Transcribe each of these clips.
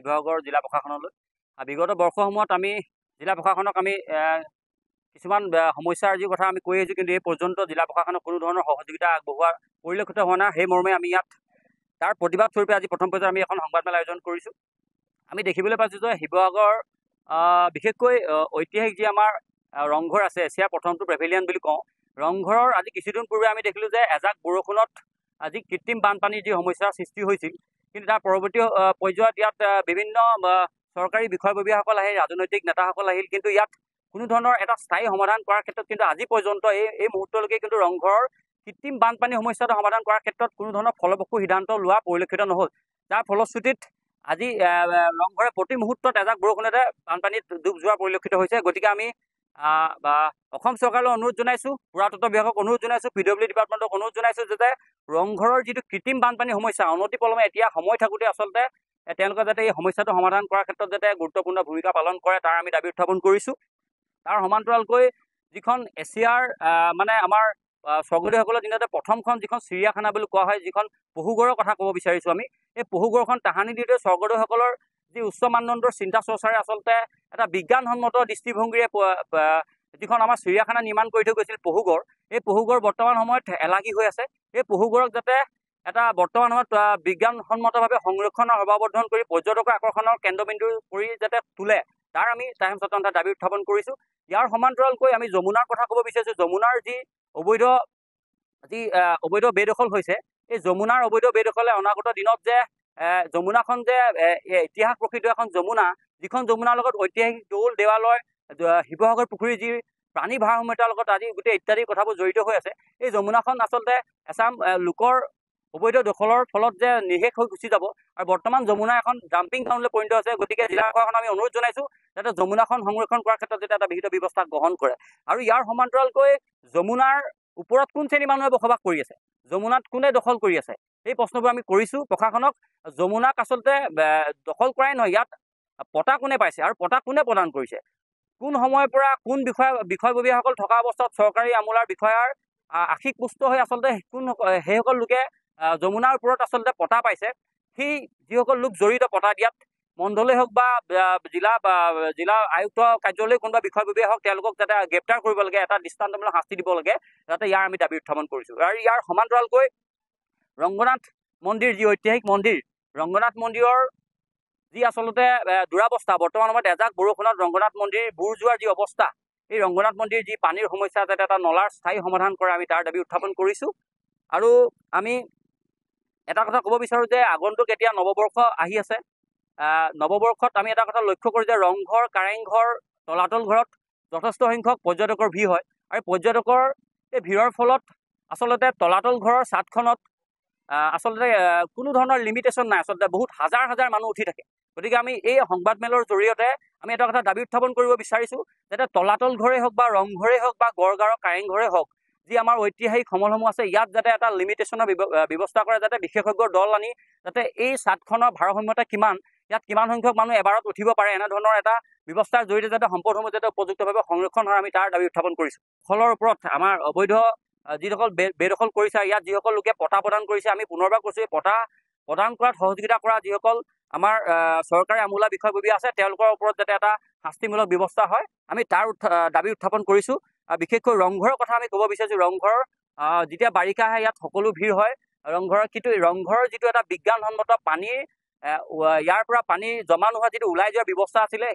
শিৱসাগৰ জিলা প্ৰশাসনলৈ। বিগত বৰ্ষসমূহত আমি জিলা প্ৰশাসনক আমি কিছুমান সমস্যাৰ যি কথা আমি কৈ আহিছোঁ, কিন্তু এই পৰ্যন্ত জিলা প্ৰশাসনক কোনো ধৰণৰ সহযোগিতা আগবঢ়োৱা পৰিলক্ষিত হোৱা নাই। সেই মৰ্মে আমি ইয়াত তাৰ প্ৰতিবাদ স্বৰূপে আজি প্ৰথম পৰ্যায়ত আমি এখন সংবাদমেল আয়োজন কৰিছোঁ। আমি দেখিবলৈ পাইছোঁ যে শিৱসাগৰ বিশেষকৈ ঐতিহাসিক যি আমাৰ ৰংঘৰ আছে, এছিয়াৰ প্ৰথমটো পেভিলিয়ন বুলি কওঁ, ৰংঘৰৰ আজি কিছুদিন পূৰ্বে আমি দেখিলোঁ যে এজাক বৰষুণত আজি কৃত্ৰিম বানপানীৰ যি সমস্যাৰ সৃষ্টি হৈছিল, কিন্তু তাৰ পৰৱৰ্তী পৰ্যায়ত ইয়াত বিভিন্ন চৰকাৰী বিষয়ববীয়াসকল আহিল, ৰাজনৈতিক নেতাসকল আহিল, কিন্তু ইয়াত কোনো ধৰণৰ এটা স্থায়ী সমাধান কৰাৰ ক্ষেত্ৰত কিন্তু আজি পৰ্যন্ত এই মুহূৰ্তলৈকে কিন্তু ৰংঘৰৰ কৃত্ৰিম বানপানী সমস্যাটো সমাধান কৰাৰ ক্ষেত্ৰত কোনো ধৰণৰ ফলপ্ৰসূ সিদ্ধান্ত লোৱা পৰিলক্ষিত নহ'ল। যাৰ ফলশ্ৰুতিত আজি ৰংঘৰে প্ৰতি মুহূৰ্তত এজাক বৰষুণতে বানপানীত ডুব যোৱা পৰিলক্ষিত হৈছে। গতিকে আমি অসম চৰকাৰলৈ অনুৰোধ জনাইছোঁ, পুৰাতত্ব বিভাগক অনুৰোধ জনাইছোঁ, PWD ডিপাৰ্টমেণ্টক অনুৰোধ জনাইছোঁ যাতে ৰংঘৰৰ যিটো কৃত্ৰিম বানপানী সমস্যা অনতিপলমে এতিয়া সময় থাকোঁতে আচলতে তেওঁলোকে যাতে এই সমস্যাটো সমাধান কৰাৰ ক্ষেত্ৰত যাতে গুৰুত্বপূৰ্ণ ভূমিকা পালন কৰে, তাৰ আমি দাবী উত্থাপন কৰিছোঁ। তাৰ সমান্তৰালকৈ যিখন এছিয়াৰ মানে আমাৰ স্বৰ্গদেউসকলৰ দিনতে প্ৰথমখন যিখন চিৰিয়াখানা বুলি কোৱা হয়, যিখন পহুগড়ৰ কথা ক'ব বিচাৰিছোঁ আমি, এই পহুগড়খন তাহানি দিওঁতে স্বৰ্গদেউসকলৰ যি উচ্চ মানদণ্ডৰ চিন্তা চৰ্চাৰে আচলতে এটা বিজ্ঞানসন্মত দৃষ্টিভংগীৰে যিখন আমাৰ চিৰিয়াখানা নিৰ্মাণ কৰি থৈ গৈছিল পহুগড়, এই পহুগড় বৰ্তমান সময়ত এলাগী হৈ আছে। এই পহুগড়ক যাতে এটা বৰ্তমান সময়ত বিজ্ঞানসন্মতভাৱে সংৰক্ষণ আৰু সৰ্বাৱৰ্ধন কৰি পৰ্যটকৰ আকৰ্ষণৰ কেন্দ্ৰবিন্দু কৰি যাতে তোলে, তাৰ আমি টাইম স্বতন্ত্ৰ দাবী উত্থাপন কৰিছোঁ। ইয়াৰ সমান্তৰালকৈ আমি যমুনাৰ কথা ক'ব বিচাৰিছোঁ। যমুনাৰ যি অবৈধ বেদখল হৈছে, এই যমুনাৰ অবৈধ বেদখলে অনাগত দিনত যে যমুনাখন যে ইতিহাস প্ৰসিদ্ধ এখন যমুনা, যিখন যমুনাৰ লগত ঐতিহাসিক দৌল দেৱালয়, শিৱসাগৰ পুখুৰী যি প্ৰাণী ভাৰসাম্যতাৰ লগত আজি গোটেই ইত্যাদি কথাবোৰ জড়িত হৈ আছে, এই যমুনাখন আচলতে এচাম লোকৰ অবৈধ দখলৰ ফলত যে নিশেষ হৈ গুচি যাব, আৰু বৰ্তমান যমুনা এখন ডাম্পিং গ্ৰাউণ্ডলৈ পৰিণত হৈছে। গতিকে জিলা প্ৰশাসনক আমি অনুৰোধ জনাইছোঁ যাতে যমুনাখন সংৰক্ষণ কৰাৰ ক্ষেত্ৰত যাতে এটা বিহিত ব্যৱস্থা গ্ৰহণ কৰে। আৰু ইয়াৰ সমান্তৰালকৈ যমুনাৰ ওপৰত কোন শ্ৰেণীৰ মানুহে বসবাস কৰি আছে, যমুনাত কোনে দখল কৰি আছে, এই প্ৰশ্নবোৰ আমি কৰিছোঁ প্ৰশাসনক। যমুনাক আচলতে দখল কৰাই নহয়, ইয়াত পটা কোনে পাইছে আৰু পটা কোনে প্ৰদান কৰিছে, কোন সময়ৰ পৰা কোন বিষয়ববীয়াসকল থকা অৱস্থাত চৰকাৰী আমোলাৰ বিষয়াৰ আশিক পুষ্ট হৈ আচলতে সেইসকল লোকে যমুনাৰ ওপৰত আচলতে পটা পাইছে, সেই যিসকল লোক জড়িত পটা দিয়াত, মণ্ডলেই হওক বা জিলা আয়ুক্ত কাৰ্যালয় কোনোবা বিষয়ববীয়া হওক, তেওঁলোকক যাতে গ্ৰেপ্তাৰ কৰিব লাগে, এটা দৃষ্টান্তমূলক শাস্তি দিব লাগে, যাতে ইয়াৰ আমি দাবী উত্থাপন কৰিছোঁ। আৰু ইয়াৰ সমান্তৰালকৈ ৰংগনাথ মন্দিৰ, যি ঐতিহাসিক মন্দিৰ, ৰংগনাথ মন্দিৰৰ যি আচলতে দুৰাৱস্থা, বৰ্তমান সময়ত এজাক বৰষুণত ৰংগনাথ মন্দিৰ বুৰ যোৱাৰ যি অৱস্থা, এই ৰংগনাথ মন্দিৰ যি পানীৰ সমস্যা যাতে এটা নলাৰ স্থায়ী সমাধান কৰে, আমি তাৰ দাবী উত্থাপন কৰিছোঁ। আৰু আমি এটা কথা ক'ব বিচাৰোঁ যে আগন্তুক এতিয়া নৱবৰ্ষ আহি আছে। নৱবৰ্ষত আমি এটা কথা লক্ষ্য কৰোঁ যে ৰংঘৰ, কাৰেংঘৰ, তলাতল ঘৰত যথেষ্ট সংখ্যক পৰ্যটকৰ ভিৰ হয়, আৰু পৰ্যটকৰ এই ভিৰৰ ফলত আচলতে তলাতল ঘৰৰ ছাদখনত আচলতে কোনো ধৰণৰ লিমিটেশ্যন নাই, আচলতে বহুত হাজাৰ হাজাৰ মানুহ উঠি থাকে। গতিকে আমি এই সংবাদমেলৰ জৰিয়তে আমি এটা কথা দাবী উত্থাপন কৰিব বিচাৰিছোঁ, যাতে তলাতল ঘৰেই হওক বা ৰংঘৰেই হওক বা গড়গাঁৱৰ কাৰেংঘৰেই হওক, যি আমাৰ ঐতিহাসিক সমলসমূহ আছে, ইয়াত যাতে এটা লিমিটেশ্যনৰ ব্যৱস্থা কৰে, যাতে বিশেষজ্ঞৰ দল আনি যাতে এই ছাদখনৰ ভাৰসাম্যতা কিমান, ইয়াত কিমান সংখ্যক মানুহ এবাৰত উঠিব পাৰে, এনেধৰণৰ এটা ব্যৱস্থাৰ জৰিয়তে যাতে সম্পদসমূহ যাতে উপযুক্তভাৱে সংৰক্ষণ হয়, আমি তাৰ দাবী উত্থাপন কৰিছোঁ। ফলৰ ওপৰত আমাৰ অবৈধ যিসকল বেদখল কৰিছে, ইয়াত যিসকল লোকে পটা প্ৰদান কৰিছে, আমি পুনৰবাৰ কৈছোঁ, এই পটা প্ৰদান কৰাত সহযোগিতা কৰা যিসকল আমাৰ চৰকাৰী আমোলা বিষয়ববীয়া আছে, তেওঁলোকৰ ওপৰত যাতে এটা শাস্তিমূলক ব্যৱস্থা হয়, আমি তাৰ দাবী উত্থাপন কৰিছোঁ। বিশেষকৈ ৰংঘৰৰ কথা আমি ক'ব বিচাৰিছোঁ। ৰংঘৰ যেতিয়া বাৰিষা আহে, ইয়াত সকলো ভিৰ হয় ৰংঘৰৰ, কিন্তু ৰংঘৰৰ যিটো এটা বিজ্ঞানসন্মত পানীৰ ইয়াৰ পৰা পানী জমা নোহোৱা যিটো ওলাই যোৱাৰ ব্যৱস্থা আছিলে,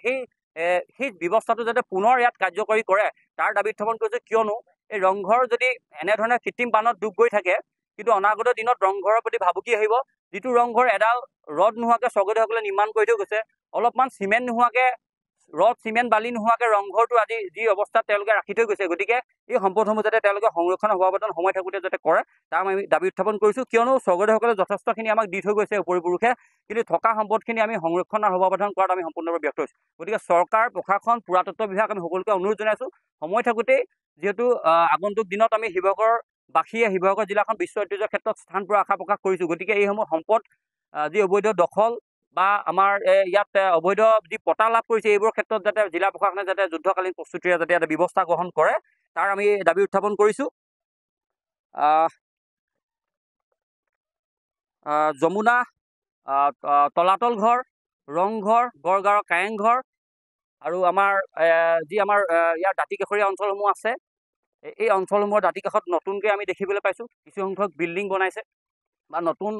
সেই ব্যৱস্থাটো যাতে পুনৰ ইয়াত কাৰ্যকৰী কৰে, তাৰ দাবী উত্থাপন কৰিছোঁ। কিয়নো এই ৰংঘৰ যদি এনেধৰণে কৃত্ৰিম বানত ডুব গৈ থাকে, কিন্তু অনাগত দিনত ৰংঘৰৰ প্ৰতি ভাবুকি আহিব। যিটো ৰংঘৰ এডাল ৰদ নোহোৱাকৈ স্বৰ্গদেউসকলে নিৰ্মাণ কৰি থৈ গৈছে, অলপমান চিমেণ্ট নোহোৱাকৈ, ৰদ চিমেণ্ট বালি নোহোৱাকৈ ৰংঘৰটো আজি যি অৱস্থাত তেওঁলোকে ৰাখি থৈ গৈছে, গতিকে এই সম্পদসমূহ যাতে তেওঁলোকে সংৰক্ষণ সৰ্বাৱধান সময় থাকোঁতে যাতে কৰে, তাৰ আমি দাবী উত্থাপন কৰিছোঁ। কিয়নো স্বৰ্গদেউসকলে যথেষ্টখিনি আমাক দি থৈ গৈছে উপৰিপুৰুষে, কিন্তু থকা সম্পদখিনি আমি সংৰক্ষণ আৰু সৰ্বাৱধান কৰাত আমি সম্পূৰ্ণভাৱে ব্যৰ্থ হৈছোঁ। গতিকে চৰকাৰ, প্ৰশাসন, পুৰাতত্ব বিভাগ, আমি সকলোকে অনুৰোধ জনাইছোঁ, সময় থাকোঁতেই যিহেতু আগন্তুক দিনত আমি শিৱসাগৰবাসীয়ে শিৱসাগৰ জিলাখন বিশ্ব ঐতিহ্যৰ ক্ষেত্ৰত স্থান পোৱাৰ আশা প্ৰকাশ কৰিছোঁ। গতিকে এইসমূহ সম্পদ যি অবৈধ দখল বা আমাৰ ইয়াত অবৈধ যি পটা লাভ কৰিছে, এইবোৰৰ ক্ষেত্ৰত যাতে জিলা প্ৰশাসনে যাতে যুদ্ধকালীন প্ৰস্তুতিৰে যাতে এটা ব্যৱস্থা গ্ৰহণ কৰে, তাৰ আমি দাবী উত্থাপন কৰিছোঁ। যমুনা, তলাতল ঘৰ, ৰংঘৰ, গড়গাঁৱৰ কাৰেংঘৰ আৰু আমাৰ যি আমাৰ ইয়াৰ দাঁতিকাষৰীয়া অঞ্চলসমূহ আছে, এই অঞ্চলসমূহৰ দাঁতি কাষত নতুনকৈ আমি দেখিবলৈ পাইছোঁ কিছু সংখ্যক বিল্ডিং বনাইছে বা নতুন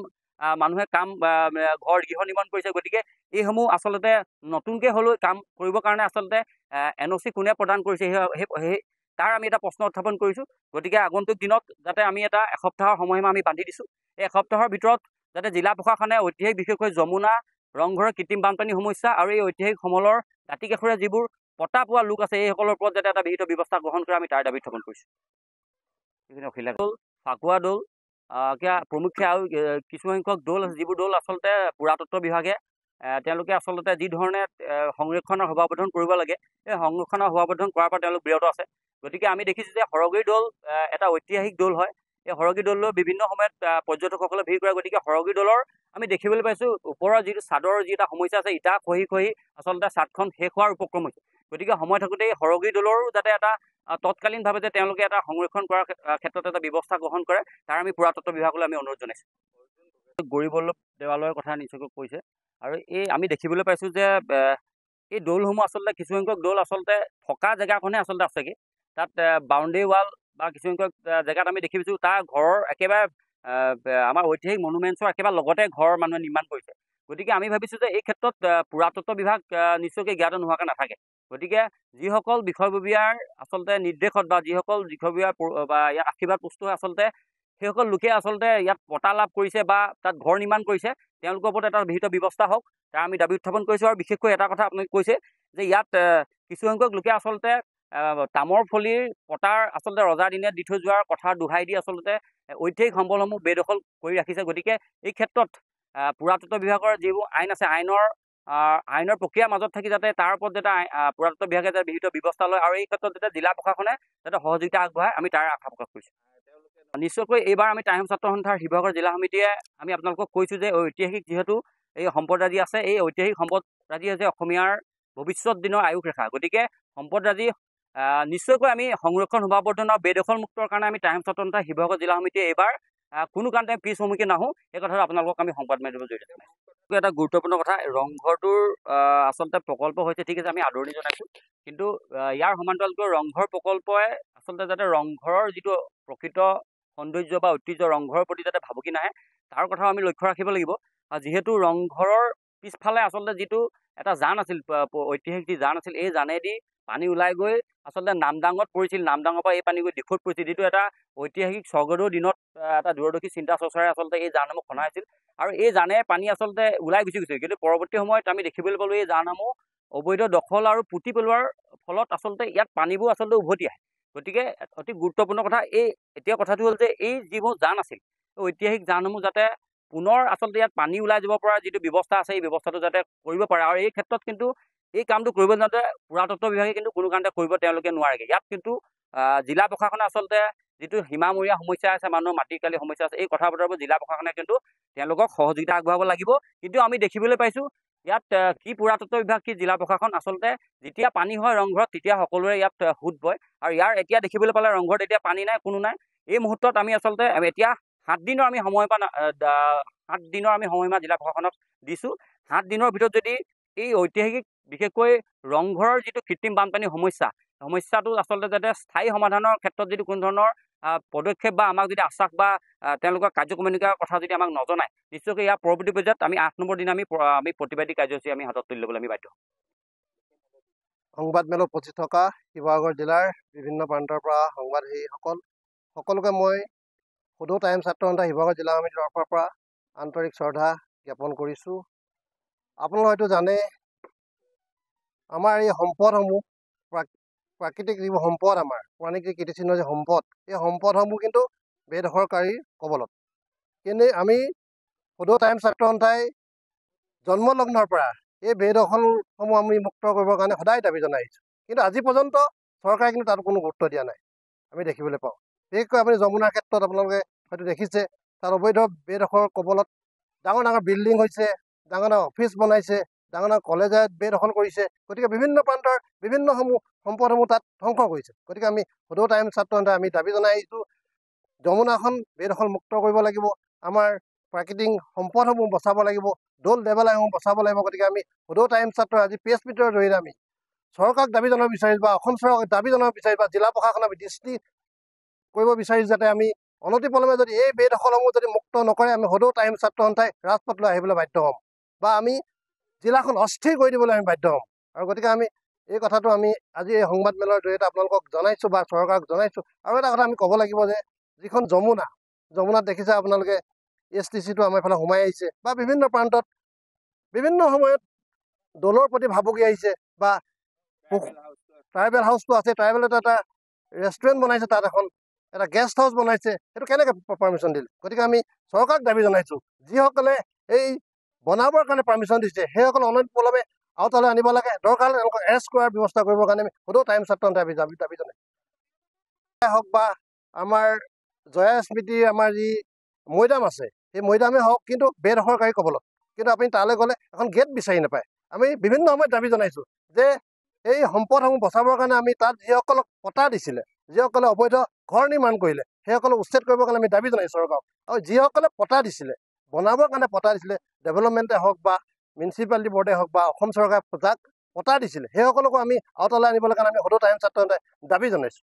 মানুহে কাম ঘৰ গৃহ নিৰ্মাণ কৰিছে। গতিকে এইসমূহ আচলতে নতুনকৈ হ'লেও কাম কৰিবৰ কাৰণে আচলতে NOC কোনে প্ৰদান কৰিছে সেই তাৰ আমি এটা প্ৰশ্ন উত্থাপন কৰিছোঁ। গতিকে আগন্তুক দিনত যাতে আমি এটা এসপ্তাহৰ সময়সীমা আমি বান্ধি দিছোঁ, এই এসপ্তাহৰ ভিতৰত যাতে জিলা প্ৰশাসনে ঐতিহাসিক বিশেষকৈ যমুনা, ৰংঘৰৰ কৃত্ৰিম বানপানী সমস্যা আৰু এই ঐতিহাসিক সমলৰ দাঁতিকাষৰীয়া যিবোৰ পতা পোৱা লোক আছে এইসকলৰ ওপৰত যাতে এটা বিহিত ব্যৱস্থা গ্ৰহণ কৰে, আমি তাৰ দাবী উত্থাপন কৰিছোঁ। ফাকুৱা দৌল প্ৰমুখ্যে আৰু কিছুসংখ্যক দৌল আছে, যিবোৰ দৌল আচলতে পুৰাতত্ব বিভাগে তেওঁলোকে আচলতে যি ধৰণে সংৰক্ষণৰ সভাৱৰ্ধন কৰিব লাগে, এই সংৰক্ষণৰ সভাৱৰ্ধন কৰাৰ পৰা তেওঁলোক বিৰত আছে। গতিকে আমি দেখিছোঁ যে সৰগী দৌল এটা ঐতিহাসিক দৌল হয়। এই সৰগী দৌললৈ বিভিন্ন সময়ত পৰ্যটকসকলে ভিৰ কৰে। গতিকে সৰগী দৌলৰ আমি দেখিবলৈ পাইছোঁ ওপৰৰ যিটো ছাদৰ যি এটা সমস্যা আছে, ইটা খহি খহি আচলতে ছাদখন শেষ হোৱাৰ উপক্ৰম হৈছে। গতিকে সময় থাকোঁতে এই সৰগী দৌলৰো যাতে এটা তৎকালীনভাৱে যে তেওঁলোকে এটা সংৰক্ষণ কৰাৰ ক্ষেত্ৰত এটা ব্যৱস্থা গ্ৰহণ কৰে, তাৰ আমি পুৰাতত্ব বিভাগলৈ আমি অনুৰোধ জনাইছোঁ। গৌৰীবল্লভ দেৱালয়ৰ কথা নিশ্চয়কৈ কৈছে আৰু এই আমি দেখিবলৈ পাইছোঁ যে এই দৌলসমূহ আচলতে কিছুসংখ্যক দৌল আচলতে থকা জেগাখনহে আচলতে আছেগৈ। তাত বাউণ্ডেৰী ৱাল বা কিছুসংখ্যক জেগাত আমি দেখি পাইছোঁ তাৰ ঘৰৰ একেবাৰে আমাৰ ঐতিহাসিক মনুমেণ্টছৰ একেবাৰে লগতে ঘৰ মানুহে নিৰ্মাণ কৰিছে। গতিকে আমি ভাবিছোঁ যে এই ক্ষেত্ৰত পুৰাতত্ব বিভাগ নিশ্চয়কৈ জ্ঞাত নোহোৱাকৈ নাথাকে। গতিকে যিসকল বিষয়ববীয়াৰ আচলতে নিৰ্দেশত বা যিসকল বিষয়ববীয়াৰ বা ইয়াত আশীৰ্বাদ পুষ্ট হৈ আচলতে সেইসকল লোকে আচলতে ইয়াত পতা লাভ কৰিছে বা তাত ঘৰ নিৰ্মাণ কৰিছে, তেওঁলোকৰ ওপৰত এটা বিহিত ব্যৱস্থা হওক, তাৰ আমি দাবী উত্থাপন কৰিছোঁ। আৰু বিশেষকৈ এটা কথা আপুনি কৈছে যে ইয়াত কিছুসংখ্যক লোকে আচলতে তামৰ ফলিৰ পতাৰ আচলতে ৰজাৰ দিনত দি থৈ যোৱাৰ কথা দোহাই দি আচলতে ঐতিহাসিক সম্পদসমূহ বেদখল কৰি ৰাখিছে। গতিকে এই ক্ষেত্ৰত পুৰাতত্ব বিভাগৰ যিবোৰ আইন আছে, আইনৰ প্ৰক্ৰিয়াৰ মাজত থাকি যাতে তাৰ ওপৰত যাতে পুৰাতত্ব বিভাগে যাতে বিহিত ব্যৱস্থা লয় আৰু এই ক্ষেত্ৰত যাতে জিলা প্ৰশাসনে যাতে সহযোগিতা আগবঢ়ায়, আমি তাৰ আশা প্ৰকাশ কৰিছোঁ। নিশ্চয়কৈ এইবাৰ আমি টাইম ছাত্ৰ সন্থাৰ শিৱসাগৰ জিলা সমিতিয়ে আমি আপোনালোকক কৈছোঁ যে ঐতিহাসিক যিহেতু এই সম্পদৰাজি আছে, এই ঐতিহাসিক সম্পদৰাজি হৈছে অসমীয়াৰ ভৱিষ্যত দিনৰ আয়ুস ৰেখা। গতিকে সম্পদৰাজি নিশ্চয়কৈ আমি সংৰক্ষণ সভাৱৰ্ধন আৰু বেদখল মুক্তৰ কাৰণে আমি টাইম ছাত্ৰ সন্থাৰ শিৱসাগৰ জিলা সমিতিয়ে এইবাৰ কোনো কাৰণতে পিছ হুমুকি নাহোঁ, এই কথাটো আপোনালোকক আমি সংবাদ মাধ্যমৰ জৰিয়তে জনাইছোঁ। এটা গুৰুত্বপূৰ্ণ কথা, ৰংঘৰটোৰ আচলতে প্ৰকল্প হৈছে ঠিক আছে, আমি আদৰণি জনাইছোঁ, কিন্তু ইয়াৰ সমান্তৰালকৈ ৰংঘৰ প্ৰকল্পই আচলতে যাতে ৰংঘৰৰ যিটো প্ৰকৃত সৌন্দৰ্য বা ঐতিহ্য ৰংঘৰৰ প্ৰতি যাতে ভাবুকি নাহে, তাৰ কথাও আমি লক্ষ্য ৰাখিব লাগিব। যিহেতু ৰংঘৰৰ পিছফালে আচলতে যিটো এটা জান আছিল, ঐতিহাসিক যি জান আছিল, এই জানেদি পানী ওলাই গৈ আচলতে নামদাঙত পৰিছিল, নামদাঙৰ পৰা এই পানী গৈ দিখৌত পৰিছিল, যিটো এটা ঐতিহাসিক স্বৰ্গদেউৰ দিনত এটা দূৰদৰ্শী চিন্তা চৰ্চাৰে আচলতে এই জানসমূহ খন্দা হৈছিল আৰু এই জানে পানী আচলতে ওলাই গুচি গৈছিল। কিন্তু পৰৱৰ্তী সময়ত আমি দেখিবলৈ পালোঁ এই জানসমূহ অবৈধ দখল আৰু পুতি পেলোৱাৰ ফলত আচলতে ইয়াত পানীবোৰ আচলতে উভতি আহে। গতিকে অতি গুৰুত্বপূৰ্ণ কথা এতিয়া কথাটো হ'ল যে এই যিবোৰ জান আছিল, ঐতিহাসিক জানসমূহ যাতে পুনৰ আচলতে ইয়াত পানী ওলাই যাব পৰা যিটো ব্যৱস্থা আছে, এই ব্যৱস্থাটো যাতে কৰিব পাৰে। আৰু এই ক্ষেত্ৰত কিন্তু এই কামটো কৰিব যাওঁতে পুৰাতত্ব বিভাগে কিন্তু কোনো কাৰণতে কৰিব তেওঁলোকে নোৱাৰেগৈ। ইয়াত কিন্তু জিলা প্ৰশাসনে আচলতে যিটো সীমামূৰীয়া সমস্যা আছে, মানুহৰ মাটি কালি সমস্যা আছে, এই কথা বতৰাবোৰ জিলা প্ৰশাসনে কিন্তু তেওঁলোকক সহযোগিতা আগবঢ়াব লাগিব। কিন্তু আমি দেখিবলৈ পাইছোঁ ইয়াত কি পুৰাতত্ব বিভাগ কি জিলা প্ৰশাসন আচলতে যেতিয়া পানী হয় ৰংঘৰত তেতিয়া সকলোৰে ইয়াত সোঁত বয় আৰু ইয়াৰ এতিয়া দেখিবলৈ পালে ৰংঘৰত এতিয়া পানী নাই, কোনো নাই। এই মুহূৰ্তত আমি আচলতে এতিয়া 7 দিনৰ আমি সময়সীমা জিলা প্ৰশাসনক দিছোঁ। 7 দিনৰ ভিতৰত যদি এই ঐতিহাসিক বিশেষকৈ ৰংঘৰৰ যিটো কৃত্ৰিম বানপানী সমস্যাটো আচলতে যাতে স্থায়ী সমাধানৰ ক্ষেত্ৰত যদি কোনো ধৰণৰ পদক্ষেপ বা আমাক যদি আশ্বাস বা তেওঁলোকৰ কাৰ্যক্ৰমণিকাৰ কথা যদি আমাক নজনায়, নিশ্চয়কৈ ইয়াৰ পৰৱৰ্তী পৰ্যায়ত আমি 8 নম্বৰ দিনা আমি প্ৰতিবাদী কাৰ্যসূচী আমি হাতত তুলি ল'বলৈ আমি বাধ্য হ'ম। সংবাদ মেলত উপস্থিত থকা শিৱসাগৰ জিলাৰ বিভিন্ন প্ৰান্তৰ পৰা সংবাদসেৱীসকল সকলোকে মই সদৌ টাইম ছাত্ৰ সন্থা শিৱসাগৰ জিলা সমিতিৰ তৰফৰ পৰা আন্তৰিক শ্ৰদ্ধা জ্ঞাপন কৰিছোঁ। আপোনালোকে হয়তো জানে আমাৰ এই সম্পদসমূহ প্ৰাকৃতিক যিবোৰ সম্পদ, আমাৰ পৌৰাণিক যি কীৰ্তিচিহ্ন যে সম্পদ, এই সম্পদসমূহ কিন্তু বেদখলকাৰীৰ কবলত। কিন্তু আমি সদৌ টাইম ছাত্ৰ সন্থাই জন্মলগ্নৰ পৰা এই বেদখলসমূহ আমি মুক্ত কৰিবৰ কাৰণে সদায় দাবী জনাই আহিছোঁ, কিন্তু আজি পৰ্যন্ত চৰকাৰে কিন্তু তাত কোনো গুৰুত্ব দিয়া নাই, আমি দেখিবলৈ পাওঁ। বিশেষকৈ আপুনি যমুনাৰ ক্ষেত্ৰত আপোনালোকে হয়তো দেখিছে, তাত অবৈধ বেদখলৰ কবলত ডাঙৰ ডাঙৰ বিল্ডিং হৈছে, ডাঙৰ ডাঙৰ অফিচ বনাইছে, ডাঙৰ ডাঙৰ কলেজে বেদখল কৰিছে। গতিকে বিভিন্ন প্ৰান্তৰ বিভিন্ন সম্পদসমূহ তাত ধ্বংস কৰিছে। গতিকে আমি সদৌ টাইম ছাত্ৰ সন্থাই আমি দাবী জনাই আহিছোঁ, যমুনাখন বেদখল মুক্ত কৰিব লাগিব। আমাৰ প্ৰাকৃতিক সম্পদসমূহ বচাব লাগিব, দৌল দেৱালয়সমূহ বচাব লাগিব। গতিকে আমি সদৌ টাইমছ ছাত্ৰ আজি প্ৰেছ মিটৰ জৰিয়তে আমি চৰকাৰক দাবী জনাব বিচাৰিছোঁ বা অসম চৰকাৰক দাবী জনাব বিচাৰিছোঁ বা জিলা প্ৰশাসনক দৃষ্টি কৰিব বিচাৰিছোঁ যাতে আমি অনতিপলমে যদি এই বেদখলসমূহ যদি মুক্ত নকৰে আমি সদৌ টাইমছ ছাত্ৰ সন্থাই ৰাজপথলৈ আহিবলৈ বাধ্য হ'ম বা আমি জিলাখন অস্থিৰ কৰি দিবলৈ আমি বাধ্য হ'ম। আৰু গতিকে আমি এই কথাটো আমি আজি এই সংবাদ মেলৰ জৰিয়তে আপোনালোকক জনাইছোঁ বা চৰকাৰক জনাইছোঁ। আৰু এটা কথা আমি ক'ব লাগিব যে যিখন যমুনাত দেখিছে আপোনালোকে STCটো আমাৰ এইফালে সোমাই আহিছে বা বিভিন্ন প্ৰান্তত বিভিন্ন সময়ত দলৰ প্ৰতি ভাবুকি আহিছে বা ট্ৰাইবেল হাউচটো আছে, ট্ৰাইবেলত এটা ৰেষ্টুৰেণ্ট বনাইছে, তাত এখন এটা গেষ্ট হাউচ বনাইছে, সেইটো কেনেকৈ পাৰ্মিশ্যন দিলে? গতিকে আমি চৰকাৰক দাবী জনাইছোঁ যিসকলে এই বনাবৰ কাৰণে পাৰ্মিশ্যন দিছে সেইসকল অনতিপলমে আওতালৈ আনিব লাগে, দৰকাৰ হ'লে তেওঁলোকক এৰেষ্ট কৰাৰ ব্যৱস্থা কৰিবৰ কাৰণে আমি সদৌ টাইমছ ছাত্ৰ সন্থাই দাবী জনাইছোঁ। হওক বা আমাৰ জয়া স্মৃতিৰ আমাৰ যি মৈদাম আছে সেই মৈদামেই হওক, কিন্তু বেদখলকাৰী কবলত কিন্তু আপুনি তালৈ গ'লে এখন গেট বিচাৰি নাপায়। আমি বিভিন্ন সময়ত দাবী জনাইছোঁ যে এই সম্পদসমূহ বচাবৰ কাৰণে আমি তাত যিসকলক পটা দিছিলে, যিসকলে অবৈধ ঘৰ নিৰ্মাণ কৰিলে সেইসকলক উচ্ছেদ কৰিবৰ কাৰণে আমি দাবী জনাইছোঁ চৰকাৰক। আৰু যিসকলে পটা দিছিলে, বনাবৰ কাৰণে পটা দিছিলে, ডেভেলপমেণ্টে হওক বা মিউনিচিপালিটি বৰ্ডে হওক বা অসম চৰকাৰে যাক পটা দিছিলে সেইসকলকো আমি আওতালৈ আনিবলৈ কাৰণে আমি সদৌ টাইমছ ছাত্ৰ সন্থাই দাবী জনাইছোঁ।